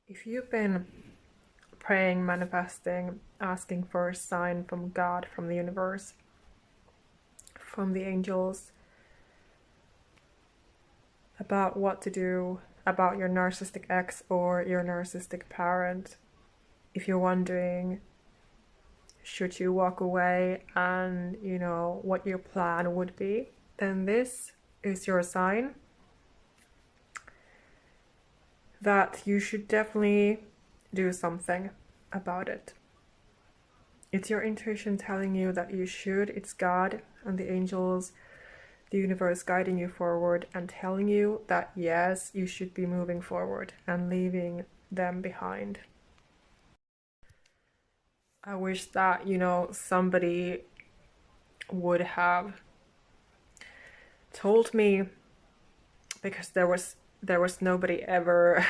If you've been praying, manifesting, asking for a sign from God, from the universe, from the angels, about what to do about your narcissistic ex or your narcissistic parent, if you're wondering, should you walk away and, what your plan would be, then this is your sign that you should definitely do something about it. It's your intuition telling you that you should. It's God and the angels, the universe guiding you forward and telling you that yes, you should be moving forward and leaving them behind. I wish that, somebody would have told me, because there was nobody ever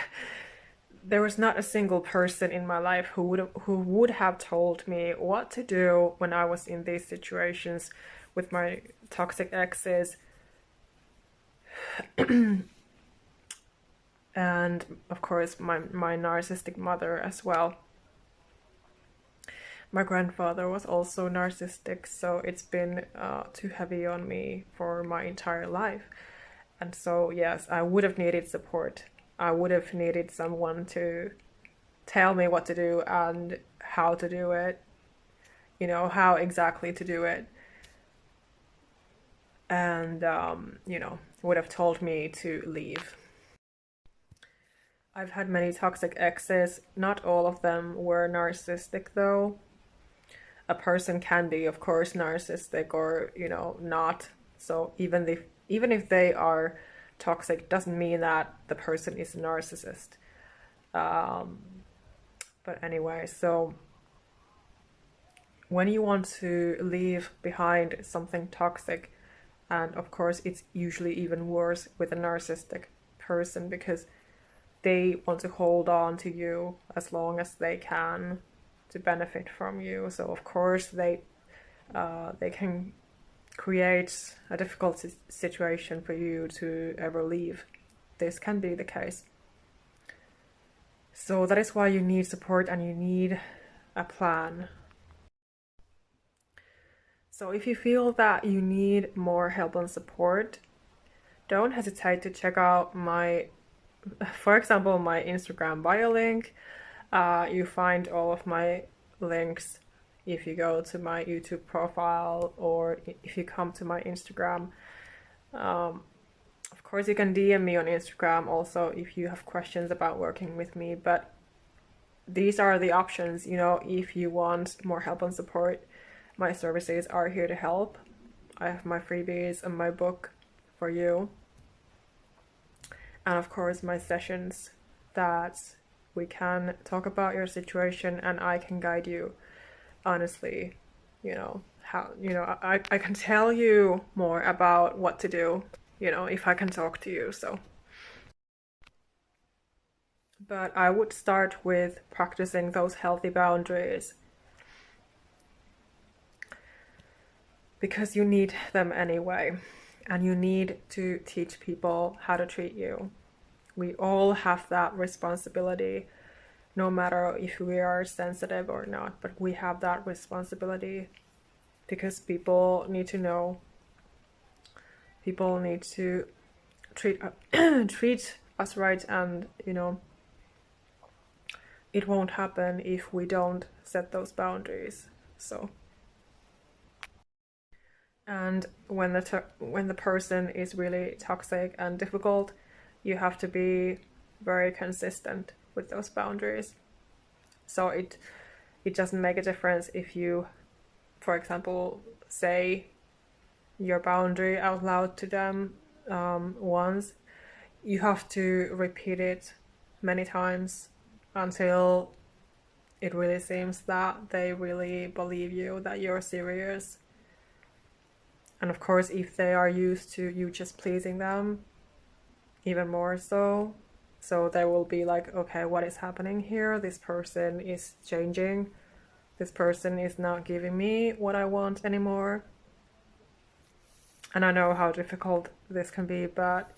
there was not a single person in my life who would have told me what to do when I was in these situations with my toxic exes. And of course my narcissistic mother as well. My grandfather was also narcissistic, so it's been too heavy on me for my entire life. And so yes, I would have needed support. I would have needed someone to tell me what to do and how to do it, how exactly to do it. And, would have told me to leave. I've had many toxic exes. Not all of them were narcissistic, though. A person can be, of course, narcissistic or, not. So even if they are toxic, doesn't mean that the person is a narcissist. But anyway, so when you want to leave behind something toxic, and of course it's usually even worse with a narcissistic person, because they want to hold on to you as long as they can to benefit from you. So of course they can create a difficult situation for you to ever leave. This can be the case. So that is why you need support and you need a plan. So if you feel that you need more help and support, don't hesitate to check out for example, my Instagram bio link. You find all of my links if you go to my YouTube profile or if you come to my Instagram. Of course, you can DM me on Instagram also if you have questions about working with me, but these are the options, if you want more help and support. My services are here to help. I have my freebies and my book for you. And of course, my sessions that we can talk about your situation and I can guide you honestly, how, I can tell you more about what to do, if I can talk to you. So, but I would start with practicing those healthy boundaries, because you need them anyway, and you need to teach people how to treat you. We all have that responsibility, no matter if we are sensitive or not, but we have that responsibility because people need to know. People need to treat us right, and it won't happen if we don't set those boundaries. So, and when the person is really toxic and difficult, you have to be very consistent with those boundaries. So it doesn't make a difference if you, for example, say your boundary out loud to them once. You have to repeat it many times until it really seems that they really believe you, that you're serious. And of course, if they are used to you just pleasing them, even more so they will be like, okay, what is happening here? This person is changing. This person is not giving me what I want anymore. And I know how difficult this can be, but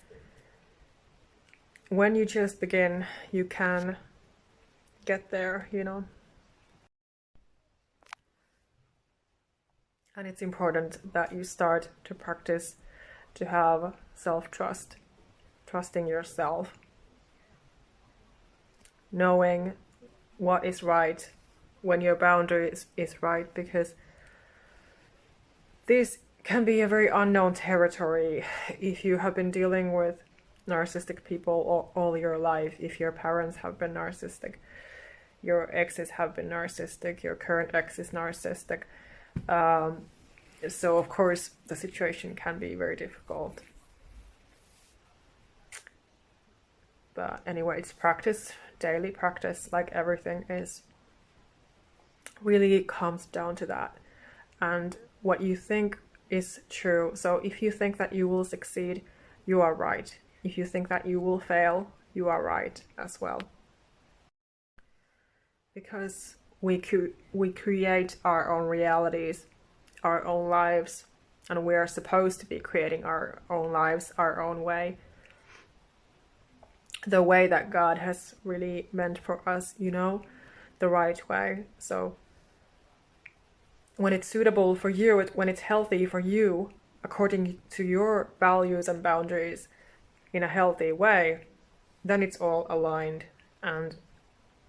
when you just begin, you can get there, you know. And it's important that you start to practice to have self-trust, trusting yourself, knowing what is right when your boundary is right, because this can be a very unknown territory if you have been dealing with narcissistic people all your life. If your parents have been narcissistic, your exes have been narcissistic, your current ex is narcissistic. So of course the situation can be very difficult. But anyway, it's practice, daily practice, like everything is. Really comes down to that. And what you think is true. So if you think that you will succeed, you are right. If you think that you will fail, you are right as well. Because we create our own realities, our own lives, and we are supposed to be creating our own lives our own way, the way that God has really meant for us, you know, the right way. So when it's suitable for you, when it's healthy for you, according to your values and boundaries in a healthy way, then it's all aligned, and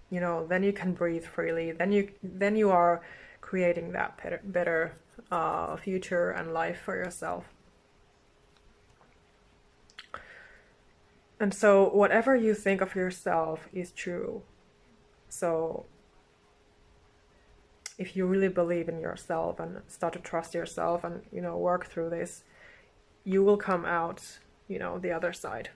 you know, then you can breathe freely, then you are creating that better future and life for yourself. And so whatever you think of yourself is true. So if you really believe in yourself and start to trust yourself and, you know, work through this, you will come out, you know, the other side.